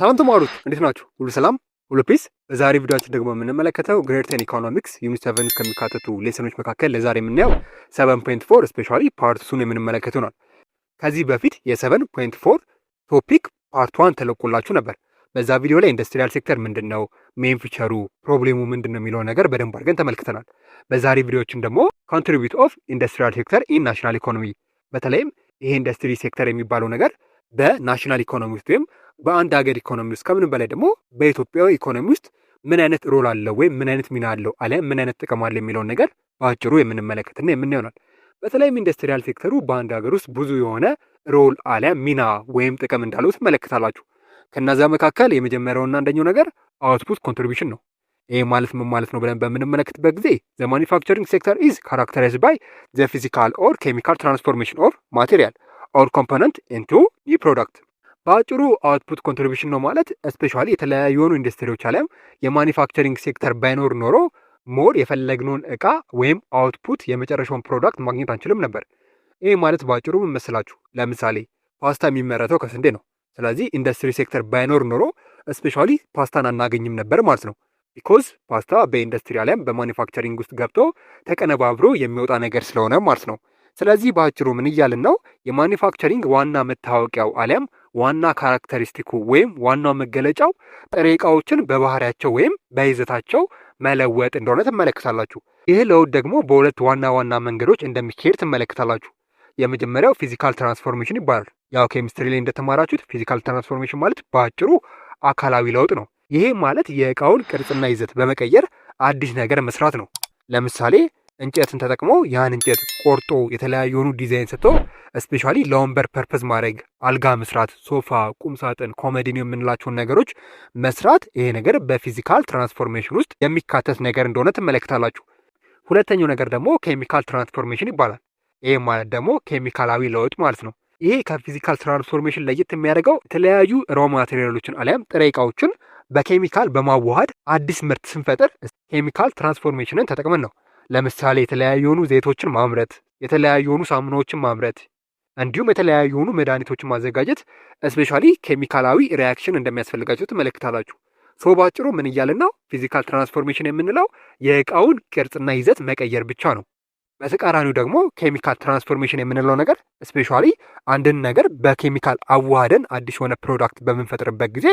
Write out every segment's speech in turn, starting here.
ሰላም ተማሪዎች እንዴት ናችሁ? ሁሉ ሰላም፣ ሁሉ ፒስ። በዛሬ ቪዲዮአችን ደግሞ የምንመለከተው ግሬድ 10 ኢኮኖሚክስ ዩኒት 7 ከሚካተቱ ሌሰኖች መካከል ለዛሬ የምናየው 7.4 ስፔሻሊ ፓርት 2 የምንመለከተው ይሆናል። ከዚህ በፊት የ7.4 ቶፒክ ፓርት 1 ተለቆላችሁ ነበር። በዛ ቪዲዮ ላይ ኢንዱስትሪያል ሴክተር ምንድነው፣ ሜን ፊቸሩ፣ ፕሮብሌሙ ምንድነው የሚለው ነገር በደንብ አድርገን ተመልክተናል። በዛሬ ቪዲዮአችን ደግሞ ኮንትሪቢዩት ኦፍ ኢንዱስትሪያል ሴክተር ኢን ናሽናል ኢኮኖሚ፣ በተለይም ይሄ ኢንዱስትሪ ሴክተር የሚባለው ነገር በናሽናል ኢኮኖሚ ውስጥ ወይም በአንድ ሀገር ኢኮኖሚ ውስጥ ከምንም በላይ ደግሞ በኢትዮጵያ ኢኮኖሚ ውስጥ ምን አይነት ሮል አለው ወይም ምን አይነት ሚና አለው አሊያም ምን አይነት ጥቅም አለው የሚለውን ነገር በአጭሩ የምንመለከትና የምናየው። በተለይም ኢንዱስትሪያል ሴክተሩ በአንድ ሀገር ውስጥ ብዙ የሆነ ሮል አሊያም ሚና ወይም ጥቅም እንዳለው ትመለከታላችሁ። ከነዛ መካከል የመጀመሪያውና አንደኛው ነገር አውትፑት ኮንትሪቢዩሽን ነው። ይህ ማለት ምን ማለት ነው ብለን በምንመለከትበት ጊዜ ዘ ማኒፋክቸሪንግ ሴክተር ኢዝ ካራክተራይዝድ ባይ ዘ ፊዚካል ኦር ኬሚካል ትራንስፎርሜሽን ኦፍ ማቴሪያል ኦር ኮምፖነንት ኢንቱ ኒው ፕሮዳክት። በአጭሩ አውትፑት ኮንትሪቢዩሽን ነው ማለት ስፔሻሊ የተለያዩ የሆኑ ኢንዱስትሪዎች አሊያም የማኒፋክቸሪንግ ሴክተር ባይኖር ኖሮ ሞር የፈለግነውን እቃ ወይም አውትፑት የመጨረሻውን ፕሮዳክት ማግኘት አንችልም ነበር። ይህ ማለት በአጭሩ ምን መሰላችሁ? ለምሳሌ ፓስታ የሚመረተው ከስንዴ ነው። ስለዚህ ኢንዱስትሪ ሴክተር ባይኖር ኖሮ ስፔሻሊ ፓስታን አናገኝም ነበር ማለት ነው። ቢኮዝ ፓስታ በኢንዱስትሪ አሊያም በማኒፋክቸሪንግ ውስጥ ገብቶ ተቀነባብሮ የሚወጣ ነገር ስለሆነ ማለት ነው። ስለዚህ በአጭሩ ምን እያልን ነው? የማኒፋክቸሪንግ ዋና መታወቂያው አሊያም ዋና ካራክተሪስቲኩ ወይም ዋናው መገለጫው ጥሬ ዕቃዎችን በባህሪያቸው ወይም በይዘታቸው መለወጥ እንደሆነ ትመለከታላችሁ። ይህ ለውጥ ደግሞ በሁለት ዋና ዋና መንገዶች እንደሚካሄድ ትመለከታላችሁ። የመጀመሪያው ፊዚካል ትራንስፎርሜሽን ይባላል። ያው ኬሚስትሪ ላይ እንደተማራችሁት ፊዚካል ትራንስፎርሜሽን ማለት በአጭሩ አካላዊ ለውጥ ነው። ይሄ ማለት የዕቃውን ቅርጽና ይዘት በመቀየር አዲስ ነገር መስራት ነው። ለምሳሌ እንጨትን ተጠቅሞ ያን እንጨት ቆርጦ የተለያዩ የሆኑ ዲዛይን ሰጥቶ ስፔሻሊ ለወንበር ፐርፐዝ ማድረግ፣ አልጋ መስራት፣ ሶፋ፣ ቁምሳጥን፣ ኮሜዲን የምንላቸውን ነገሮች መስራት፣ ይሄ ነገር በፊዚካል ትራንስፎርሜሽን ውስጥ የሚካተት ነገር እንደሆነ ትመለከታላችሁ። ሁለተኛው ነገር ደግሞ ኬሚካል ትራንስፎርሜሽን ይባላል። ይሄ ማለት ደግሞ ኬሚካላዊ ለውጥ ማለት ነው። ይሄ ከፊዚካል ትራንስፎርሜሽን ለየት የሚያደርገው የተለያዩ ሮ ማቴሪያሎችን አሊያም ጥሬ ዕቃዎችን በኬሚካል በማዋሃድ አዲስ ምርት ስንፈጥር ኬሚካል ትራንስፎርሜሽንን ተጠቅመን ነው። ለምሳሌ የተለያዩ የሆኑ ዘይቶችን ማምረት፣ የተለያዩ የሆኑ ሳሙናዎችን ማምረት እንዲሁም የተለያዩ የሆኑ መድኃኒቶችን ማዘጋጀት ስፔሻሊ ኬሚካላዊ ሪያክሽን እንደሚያስፈልጋቸው ትመለከታላችሁ። ሶ ባጭሩ ምን እያልን ነው? ፊዚካል ትራንስፎርሜሽን የምንለው የዕቃውን ቅርጽና ይዘት መቀየር ብቻ ነው። በተቃራኒው ደግሞ ኬሚካል ትራንስፎርሜሽን የምንለው ነገር ስፔሻሊ አንድን ነገር በኬሚካል አዋሃደን አዲስ የሆነ ፕሮዳክት በምንፈጥርበት ጊዜ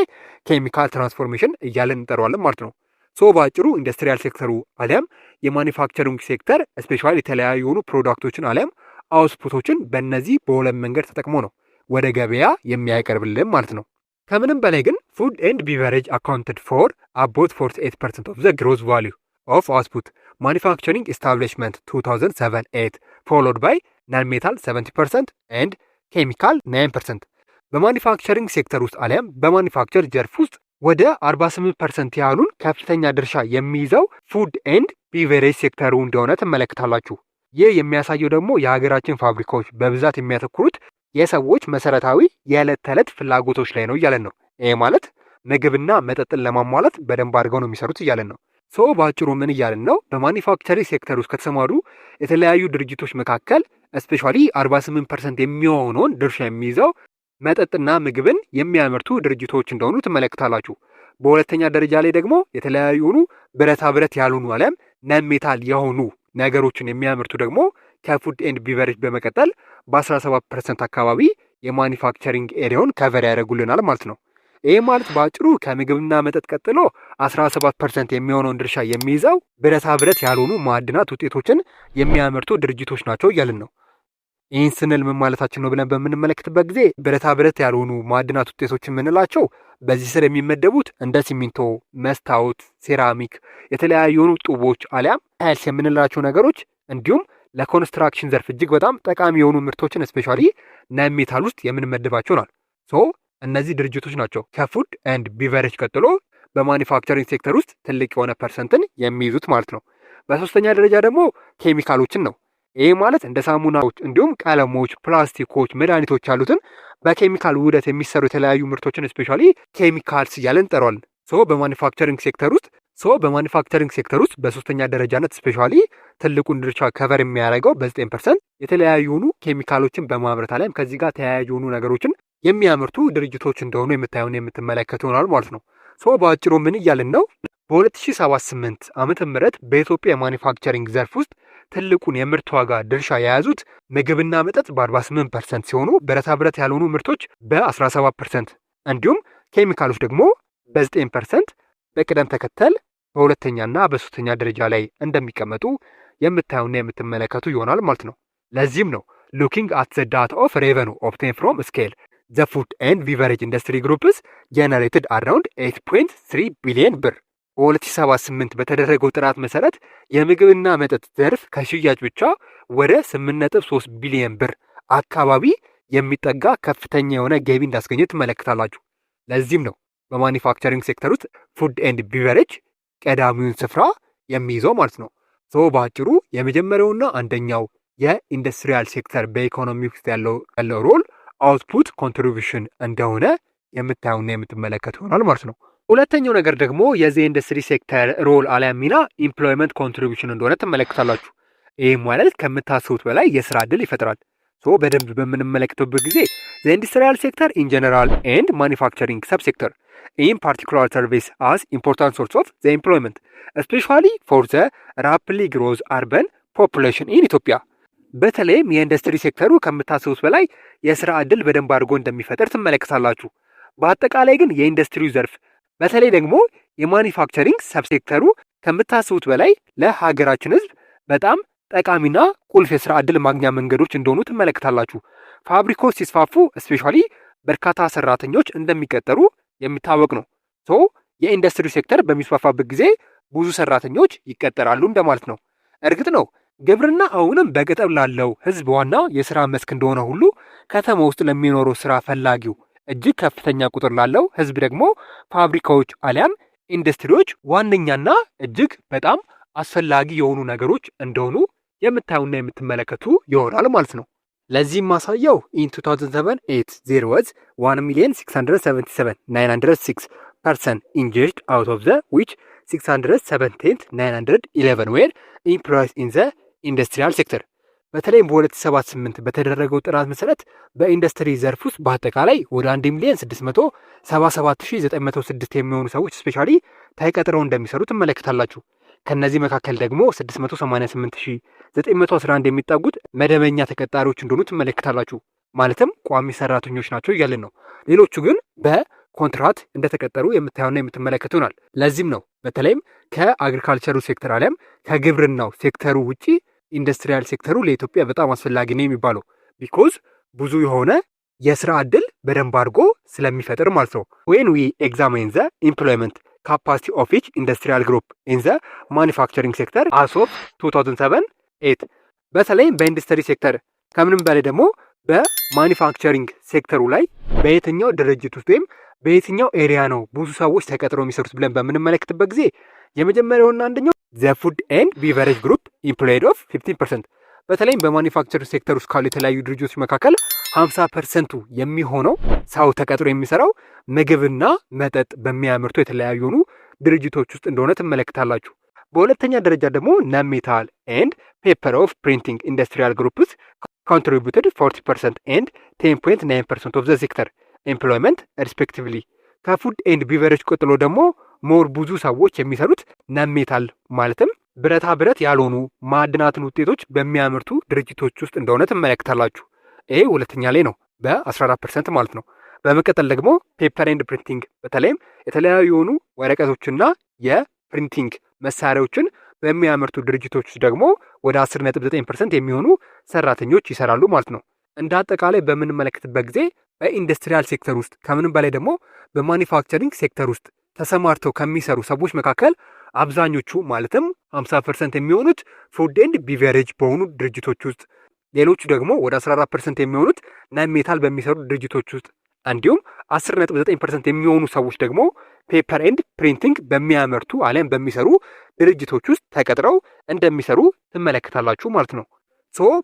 ኬሚካል ትራንስፎርሜሽን እያለን እንጠራዋለን ማለት ነው። ሶ ባጭሩ ኢንዱስትሪያል ሴክተሩ አሊያም የማኒፋክቸሪንግ ሴክተር ስፔሻሊ የተለያዩ የሆኑ ፕሮዳክቶችን አሊያም አውትፑቶችን በእነዚህ በሁለት መንገድ ተጠቅሞ ነው ወደ ገበያ የሚያቀርብልን ማለት ነው። ከምንም በላይ ግን ፉድ ኤንድ ቢቨሬጅ አካውንትድ ፎር አቦት 48% ኦፍ ዘ ግሮዝ ቫሊዩ ኦፍ አውትፑት ማኒፋክቸሪንግ ኤስታብሊሽመንት 2007-8 ፎሎድ ባይ ናን ሜታል 70% ኤንድ ኬሚካል 9%። በማኒፋክቸሪንግ ሴክተር ውስጥ አሊያም በማኒፋክቸር ዘርፍ ውስጥ ወደ 48% ያህሉን ከፍተኛ ድርሻ የሚይዘው ፉድ ኤንድ ቢቨሬጅ ሴክተሩ እንደሆነ ትመለከታላችሁ። ይህ የሚያሳየው ደግሞ የሀገራችን ፋብሪካዎች በብዛት የሚያተኩሩት የሰዎች መሰረታዊ የዕለት ተዕለት ፍላጎቶች ላይ ነው እያለን ነው። ይህ ማለት ምግብና መጠጥን ለማሟላት በደንብ አድርገው ነው የሚሰሩት እያለን ነው። ሶ በአጭሩ ምን እያለን ነው? በማኒፋክቸሪንግ ሴክተር ውስጥ ከተሰማሩ የተለያዩ ድርጅቶች መካከል ስፔሻሊ 48% የሚሆነውን ድርሻ የሚይዘው መጠጥና ምግብን የሚያመርቱ ድርጅቶች እንደሆኑ ትመለከታላችሁ። በሁለተኛ ደረጃ ላይ ደግሞ የተለያዩ ብረታ ብረት ያልሆኑ አሊያም ነን ሜታል የሆኑ ነገሮችን የሚያመርቱ ደግሞ ከፉድ ኤንድ ቢቨሬጅ በመቀጠል በ17% አካባቢ የማኒፋክቸሪንግ ኤሪያውን ከቨር ያደርጉልናል ማለት ነው። ይህ ማለት በአጭሩ ከምግብና መጠጥ ቀጥሎ 17% የሚሆነውን ድርሻ የሚይዘው ብረታ ብረት ያልሆኑ ማዕድናት ውጤቶችን የሚያመርቱ ድርጅቶች ናቸው እያልን ነው። ይህን ስንል ምን ማለታችን ነው ብለን በምንመለከትበት ጊዜ ብረታ ብረት ያልሆኑ ማዕድናት ውጤቶች የምንላቸው በዚህ ስር የሚመደቡት እንደ ሲሚንቶ፣ መስታወት፣ ሴራሚክ፣ የተለያዩ የሆኑ ጡቦች አሊያም ታይልስ የምንላቸው ነገሮች እንዲሁም ለኮንስትራክሽን ዘርፍ እጅግ በጣም ጠቃሚ የሆኑ ምርቶችን ስፔሻሊ ናን ሜታል ውስጥ የምንመድባቸው ናል። ሶ እነዚህ ድርጅቶች ናቸው ከፉድ ኤንድ ቢቨሬጅ ቀጥሎ በማኒፋክቸሪንግ ሴክተር ውስጥ ትልቅ የሆነ ፐርሰንትን የሚይዙት ማለት ነው። በሶስተኛ ደረጃ ደግሞ ኬሚካሎችን ነው። ይህ ማለት እንደ ሳሙናዎች እንዲሁም ቀለሞች፣ ፕላስቲኮች፣ መድኃኒቶች ያሉትን በኬሚካል ውህደት የሚሰሩ የተለያዩ ምርቶችን ስፔሻሊ ኬሚካልስ እያለን እንጠራዋለን። በማኒፋክቸሪንግ ሴክተር ውስጥ በሶስተኛ ደረጃነት ስፔሻሊ ትልቁን ድርሻ ከቨር የሚያደርገው በ9% የተለያዩ ኬሚካሎችን በማምረት አሊያም ከዚህ ጋር ተያያዥ የሆኑ ነገሮችን የሚያመርቱ ድርጅቶች እንደሆኑ የምታዩን የምትመለከቱ ይሆናል ማለት ነው። በአጭሩ ምን እያልን ነው? በ2078 ዓመተ ምህረት በኢትዮጵያ የማኒፋክቸሪንግ ዘርፍ ውስጥ ትልቁን የምርት ዋጋ ድርሻ የያዙት ምግብና መጠጥ በ48% ሲሆኑ ብረታ ብረት ያልሆኑ ምርቶች በ17% እንዲሁም ኬሚካሎች ደግሞ በ9% በቅደም ተከተል በሁለተኛና በሶስተኛ ደረጃ ላይ እንደሚቀመጡ የምታዩና የምትመለከቱ ይሆናል ማለት ነው። ለዚህም ነው ሉኪንግ አት ዘ ዳታ ኦፍ ሬቨኑ ኦብቴን ፍሮም ስኬል ዘ ፉድ ኤንድ ቢቨሬጅ ኢንዱስትሪ ግሩፕስ ጀነሬትድ አራውንድ 8.3 ቢሊዮን ብር በ2078 በተደረገው ጥናት መሰረት የምግብና መጠጥ ዘርፍ ከሽያጭ ብቻ ወደ 8.3 ቢሊዮን ብር አካባቢ የሚጠጋ ከፍተኛ የሆነ ገቢ እንዳስገኘ ትመለከታላችሁ። ለዚህም ነው በማኒፋክቸሪንግ ሴክተር ውስጥ ፉድ ኤንድ ቢቨሬጅ ቀዳሚውን ስፍራ የሚይዘው ማለት ነው። በአጭሩ የመጀመሪያውና አንደኛው የኢንዱስትሪያል ሴክተር በኢኮኖሚ ውስጥ ያለው ሮል አውትፑት ኮንትሪቢሽን እንደሆነ የምታዩና የምትመለከቱ ይሆናል ማለት ነው። ሁለተኛው ነገር ደግሞ የዚህ ኢንዱስትሪ ሴክተር ሮል አሊያም ሚና ኢምፕሎይመንት ኮንትሪቢሽን እንደሆነ ትመለከታላችሁ። ይህም ማለት ከምታስቡት በላይ የስራ ዕድል ይፈጥራል። በደንብ በምንመለከተበት ጊዜ ዘ ኢንዱስትሪያል ሴክተር ኢን ጀነራል ኤንድ ማኒፋክቸሪንግ ሰብ ሴክተር ኢን ፓርቲኩላር ሰርቪስ አስ ኢምፖርታንት ሶርስ ኦፍ ዘ ኢምፕሎይመንት ስፔሻሊ ፎር ዘ ራፕሊ ግሮዝ አርበን ፖፑሌሽን ኢን ኢትዮጵያ። በተለይም የኢንዱስትሪ ሴክተሩ ከምታስቡት በላይ የስራ ዕድል በደንብ አድርጎ እንደሚፈጥር ትመለከታላችሁ። በአጠቃላይ ግን የኢንዱስትሪው ዘርፍ በተለይ ደግሞ የማኒፋክቸሪንግ ሰብሴክተሩ ከምታስቡት በላይ ለሀገራችን ሕዝብ በጣም ጠቃሚና ቁልፍ የስራ ዕድል ማግኛ መንገዶች እንደሆኑ ትመለከታላችሁ። ፋብሪኮች ሲስፋፉ ስፔሻሊ በርካታ ሰራተኞች እንደሚቀጠሩ የሚታወቅ ነው። የኢንዱስትሪ ሴክተር በሚስፋፋበት ጊዜ ብዙ ሰራተኞች ይቀጠራሉ እንደማለት ነው። እርግጥ ነው ግብርና አሁንም በገጠር ላለው ሕዝብ ዋና የስራ መስክ እንደሆነ ሁሉ ከተማ ውስጥ ለሚኖረው ስራ ፈላጊው እጅግ ከፍተኛ ቁጥር ላለው ሕዝብ ደግሞ ፋብሪካዎች አሊያም ኢንዱስትሪዎች ዋነኛና እጅግ በጣም አስፈላጊ የሆኑ ነገሮች እንደሆኑ የምታዩና የምትመለከቱ ይሆናል ማለት ነው። ለዚህም ማሳያው ኢን 2007 there was 1,677,906 person engaged out of the which 617,911 were employed in the industrial sector። በተለይም በ2078 በተደረገው ጥናት መሰረት በኢንዱስትሪ ዘርፍ ውስጥ በአጠቃላይ ወደ 1,677,906 የሚሆኑ ሰዎች ስፔሻሊ ተቀጥረው እንደሚሰሩ ትመለከታላችሁ። ከነዚህ መካከል ደግሞ 688,911 የሚጠጉት መደበኛ ተቀጣሪዎች እንደሆኑ ትመለከታላችሁ። ማለትም ቋሚ ሰራተኞች ናቸው እያልን ነው። ሌሎቹ ግን በኮንትራት እንደተቀጠሩ የምታዩና የምትመለከቱ ይሆናል። ለዚህም ነው በተለይም ከአግሪካልቸሩ ሴክተር አሊያም ከግብርናው ሴክተሩ ውጪ ኢንዱስትሪያል ሴክተሩ ለኢትዮጵያ በጣም አስፈላጊ ነው የሚባለው። ቢኮዝ ብዙ የሆነ የስራ ዕድል በደንብ አድርጎ ስለሚፈጥር ማለት ነው። ዌን ዊ ኤግዛሚን ዘ ኢምፕሎይመንት ካፓሲቲ ኦፍ ኢች ኢንዱስትሪያል ግሩፕ ኢን ዘ ማኒፋክቸሪንግ ሴክተር አስ ኦፍ 2007-8 በተለይም በኢንዱስትሪ ሴክተር ከምንም በላይ ደግሞ በማኒፋክቸሪንግ ሴክተሩ ላይ በየትኛው ድርጅት ውስጥ ወይም በየትኛው ኤሪያ ነው ብዙ ሰዎች ተቀጥረው የሚሰሩት ብለን በምንመለከትበት ጊዜ የመጀመሪያውና አንደኛው ዘ ፉድ ኤንድ ቢቨሬጅ ግሩፕ ኢምፕሎይድ ኦፍ 15%። በተለይም በማኒፋክቸር ሴክተር ውስጥ ካሉ የተለያዩ ድርጅቶች መካከል 50% የሚሆነው ሰው ተቀጥሮ የሚሰራው ምግብና መጠጥ በሚያመርቱ የተለያዩ ድርጅቶች ውስጥ እንደሆነ ትመለከታላችሁ። በሁለተኛ ደረጃ ደግሞ ነሜታል ኤንድ ፔፐር ኦፍ ፕሪንቲንግ ኢንዱስትሪያል ግሩፕስ ኮንትሪቢዩትድ 40% ኤንድ 10.9% ኦፍ ዘ ሴክተር ኤምፕሎይመንት ሪስፔክቲቭሊ። ከፉድ ኤንድ ቢቨሬጅ ቀጥሎ ደግሞ ሞር ብዙ ሰዎች የሚሰሩት ነሜታል ማለትም ብረታ ብረት ያልሆኑ ማዕድናትን ውጤቶች በሚያመርቱ ድርጅቶች ውስጥ እንደሆነ ትመለከታላችሁ። ይሄ ሁለተኛ ላይ ነው በ14% ማለት ነው። በመቀጠል ደግሞ ፔፐር ኤንድ ፕሪንቲንግ በተለይም የተለያዩ የሆኑ ወረቀቶችና የፕሪንቲንግ መሳሪያዎችን በሚያመርቱ ድርጅቶች ውስጥ ደግሞ ወደ 10.9% የሚሆኑ ሰራተኞች ይሰራሉ ማለት ነው። እንደ አጠቃላይ በምንመለከትበት ጊዜ በኢንዱስትሪያል ሴክተር ውስጥ ከምንም በላይ ደግሞ በማኒፋክቸሪንግ ሴክተር ውስጥ ተሰማርተው ከሚሰሩ ሰዎች መካከል አብዛኞቹ ማለትም 50% የሚሆኑት ፉድ ኤንድ ቢቨሬጅ በሆኑ ድርጅቶች ውስጥ፣ ሌሎቹ ደግሞ ወደ 14% የሚሆኑት ናይሜታል በሚሰሩ ድርጅቶች ውስጥ እንዲሁም 10.9% የሚሆኑ ሰዎች ደግሞ ፔፐር ኤንድ ፕሪንቲንግ በሚያመርቱ አሊያም በሚሰሩ ድርጅቶች ውስጥ ተቀጥረው እንደሚሰሩ ትመለከታላችሁ ማለት ነው።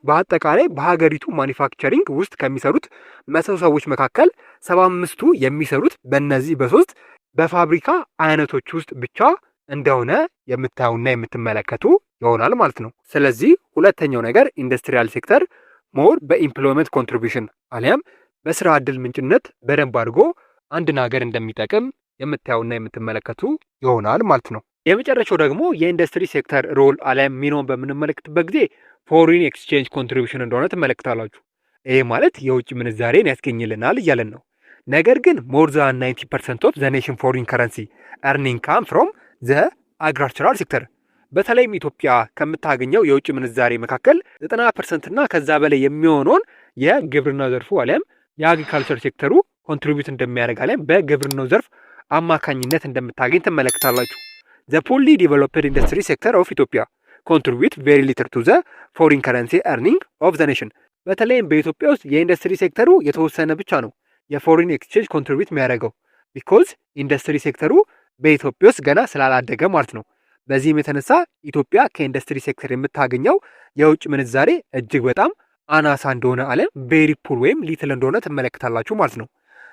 በአጠቃላይ በሀገሪቱ ማኒፋክቸሪንግ ውስጥ ከሚሰሩት 100 ሰዎች መካከል 75ቱ የሚሰሩት በእነዚህ በሶስት በፋብሪካ አይነቶች ውስጥ ብቻ እንደሆነ የምታዩና የምትመለከቱ ይሆናል ማለት ነው። ስለዚህ ሁለተኛው ነገር ኢንዱስትሪያል ሴክተር ሞር በኢምፕሎይመንት ኮንትሪቢዩሽን አሊያም በስራ ዕድል ምንጭነት በደንብ አድርጎ አንድን ሀገር እንደሚጠቅም የምታዩና የምትመለከቱ ይሆናል ማለት ነው። የመጨረሻው ደግሞ የኢንዱስትሪ ሴክተር ሮል አሊያም ሚናውን በምንመለከትበት ጊዜ ፎሪን ኤክስቼንጅ ኮንትሪቢሽን እንደሆነ ትመለከታላችሁ። ይሄ ማለት የውጭ ምንዛሬን ያስገኝልናል እያለን ነው። ነገር ግን ሞር ዛን 90% ኦፍ ዘ ኔሽን ፎሪን ከረንሲ ኤርኒንግ ካም ፍሮም ዘ አግሪካልቸራል ሴክተር። በተለይም ኢትዮጵያ ከምታገኘው የውጭ ምንዛሬ መካከል 90% እና ከዛ በላይ የሚሆነውን የግብርና ዘርፉ አሊያም የአግሪካልቸር ሴክተሩ ኮንትሪቢዩት እንደሚያደርግ አሊያም በግብርናው ዘርፍ አማካኝነት እንደምታገኝ ትመለከታላችሁ። ዘ ፉሊ ዲቨሎፕድ ኢንዱስትሪ ሴክተር ኦፍ ኢትዮጵያ ኮንትሪቢዩት ቬሪ ሊትል ቱ ዘ ፎሪን ከረንሲ ኤርኒንግ ኦፍ ዘ ኔሽን። በተለይም በኢትዮጵያ ውስጥ የኢንዱስትሪ ሴክተሩ የተወሰነ ብቻ ነው የፎሪን ኤክስቼንጅ ኮንትሪቢዩት የሚያደርገው ቢኮዝ ኢንዱስትሪ ሴክተሩ በኢትዮጵያ ውስጥ ገና ስላላደገ ማለት ነው። በዚህም የተነሳ ኢትዮጵያ ከኢንዱስትሪ ሴክተር የምታገኘው የውጭ ምንዛሬ እጅግ በጣም አናሳ እንደሆነ አለም ቬሪ ፑር ወይም ሊትል እንደሆነ ትመለከታላችሁ ማለት ነው።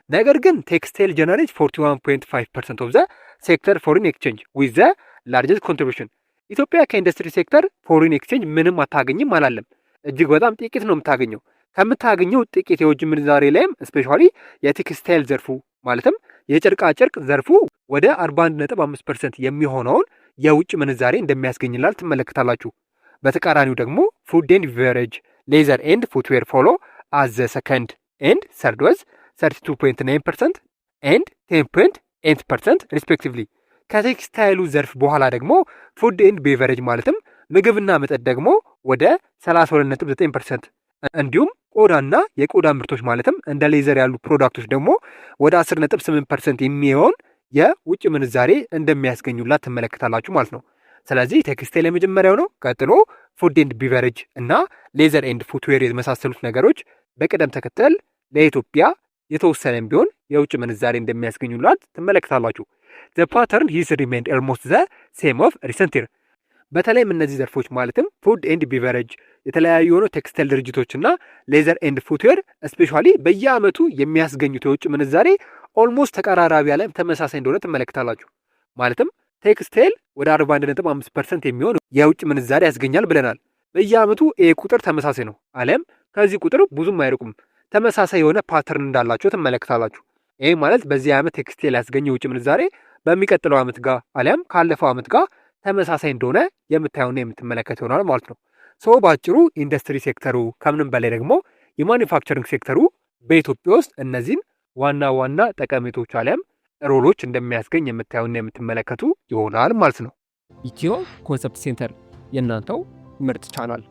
ነገር ግን ቴክስታይል ጀነሬት 41.5% ኦፍ ዘ ሴክተር ፎሪን ኤክስቼንጅ ዊዝ ዘ ላርጀስት ኮንትሪቢሽን። ኢትዮጵያ ከኢንዱስትሪ ሴክተር ፎሪን ኤክስቼንጅ ምንም አታገኝም አላለም። እጅግ በጣም ጥቂት ነው የምታገኘው። ከምታገኘው ጥቂት የውጭ ምንዛሬ ላይም ስፔሻሊ የቴክስታይል ዘርፉ ማለትም የጨርቃ ጨርቅ ዘርፉ ወደ 41.5% የሚሆነውን የውጭ ምንዛሬ እንደሚያስገኝላል ትመለከታላችሁ። በተቃራኒው ደግሞ ፉድ ኤንድ ቢቨሬጅ፣ ሌዘር ኤንድ ፉትዌር ፎሎ አዝ ዘ ሰከንድ ኤንድ ሰርድ ወዝ 32.9% ኤንድ 10.8% ሪስፔክቲቭሊ። ከቴክስታይሉ ዘርፍ በኋላ ደግሞ ፉድ ኤንድ ቤቨሬጅ ማለትም ምግብና መጠጥ ደግሞ ወደ 32.9% እንዲሁም ቆዳና የቆዳ ምርቶች ማለትም እንደ ሌዘር ያሉ ፕሮዳክቶች ደግሞ ወደ 10.8% የሚሆን የውጭ ምንዛሬ እንደሚያስገኙላት ትመለከታላችሁ ማለት ነው። ስለዚህ ቴክስታይል የመጀመሪያው ነው። ቀጥሎ ፉድ ኤንድ ቢቨሬጅ እና ሌዘር ኤንድ ፉትዌር የመሳሰሉት ነገሮች በቅደም ተከተል ለኢትዮጵያ የተወሰነም ቢሆን የውጭ ምንዛሬ እንደሚያስገኙላት ትመለከታላችሁ። ዘ ፓተርን ሂዝ ሪሜንድ ኦልሞስት ዘ ሴም ኦፍ ሪሰንት ይር። በተለይም እነዚህ ዘርፎች ማለትም ፉድ ኤንድ ቢቨሬጅ፣ የተለያዩ የሆኑ ቴክስታይል ድርጅቶችና ሌዘር ኤንድ ፉትዌር ስፔሻሊ በየአመቱ የሚያስገኙት የውጭ ምንዛሬ ኦልሞስት ተቀራራቢ ያለ ተመሳሳይ እንደሆነ ትመለከታላችሁ። ማለትም ቴክስታይል ወደ 41.5% የሚሆን የውጭ ምንዛሬ ያስገኛል ብለናል። በየአመቱ ይሄ ቁጥር ተመሳሳይ ነው አለም ከዚህ ቁጥር ብዙም አይርቁም። ተመሳሳይ የሆነ ፓተርን እንዳላቸው ትመለከታላችሁ። ይህ ማለት በዚህ ዓመት ቴክስታይል ያስገኘ የውጭ ምንዛሬ በሚቀጥለው ዓመት ጋር አሊያም ካለፈው ዓመት ጋር ተመሳሳይ እንደሆነ የምታዩና የምትመለከት ይሆናል ማለት ነው። ሰው ባጭሩ ኢንዱስትሪ ሴክተሩ ከምንም በላይ ደግሞ የማኒፋክቸሪንግ ሴክተሩ በኢትዮጵያ ውስጥ እነዚህን ዋና ዋና ጠቀሜቶች አሊያም ሮሎች እንደሚያስገኝ የምታዩና የምትመለከቱ ይሆናል ማለት ነው። ኢትዮ ኮንሰፕት ሴንተር የእናንተው ምርጥ ቻናል